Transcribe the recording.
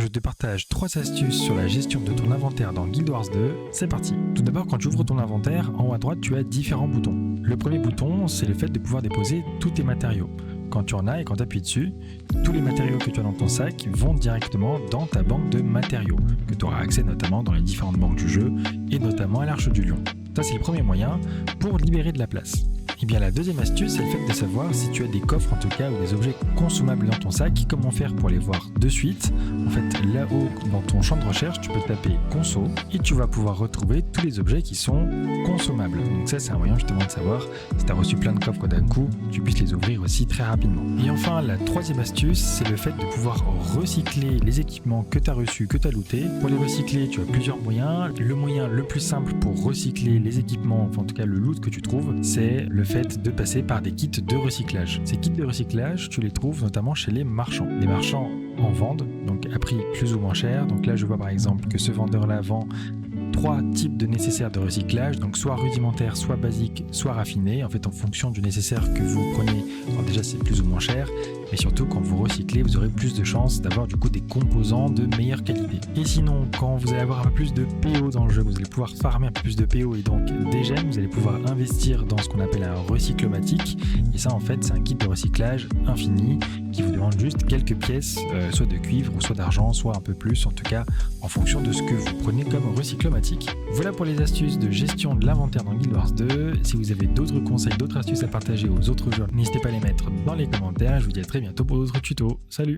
je te partage 3 astuces sur la gestion de ton inventaire dans Guild Wars 2. C'est parti. Tout d'abord, quand tu ouvres ton inventaire, en haut à droite, tu as différents boutons. Le premier bouton, c'est le fait de pouvoir déposer tous tes matériaux. Quand tu en as et quand tu appuies dessus, tous les matériaux que tu as dans ton sac vont directement dans ta banque de matériaux, que tu auras accès notamment dans les différentes banques du jeu et notamment à l'Arche du Lion. Ça, c'est le premier moyen pour libérer de la place. Et bien la deuxième astuce, c'est le fait de savoir si tu as des coffres en tout cas ou des objets consommables dans ton sac. Comment faire pour les voir de suite? En fait, là-haut dans ton champ de recherche, tu peux taper conso et tu vas pouvoir retrouver tous les objets qui sont consommables. Donc ça, c'est un moyen justement de savoir si tu as reçu plein de coffres d'un coup, tu puisses les ouvrir aussi très rapidement. Et enfin, la troisième astuce, c'est le fait de pouvoir recycler les équipements que tu as reçus, que tu as lootés. Pour les recycler, tu as plusieurs moyens. Le moyen le plus simple pour recycler les équipements, enfin en tout cas le loot que tu trouves, c'est le fait de passer par des kits de recyclage. Ces kits de recyclage, tu les trouves notamment chez les marchands. Les marchands en vendent, donc à prix plus ou moins cher. Donc là, je vois par exemple que ce vendeur-là vend 3 types de nécessaires de recyclage, donc soit rudimentaire, soit basique, soit raffiné. En fait, en fonction du nécessaire que vous prenez, alors déjà c'est plus ou moins cher, mais surtout quand vous recyclez, vous aurez plus de chances d'avoir du coup des composants de meilleure qualité. Et sinon, quand vous allez avoir un peu plus de PO dans le jeu, vous allez pouvoir farmer un peu plus de PO et donc des gemmes, vous allez pouvoir investir dans ce qu'on appelle un recyclomatique. Et ça, en fait, c'est un kit de recyclage infini qui vous demande juste quelques pièces, soit de cuivre ou soit d'argent, soit un peu plus, en tout cas en fonction de ce que vous prenez comme recyclomatique. Voilà pour les astuces de gestion de l'inventaire dans Guild Wars 2. Si vous avez d'autres conseils, d'autres astuces à partager aux autres joueurs, n'hésitez pas à les mettre dans les commentaires. Je vous dis à très bientôt pour d'autres tutos. Salut!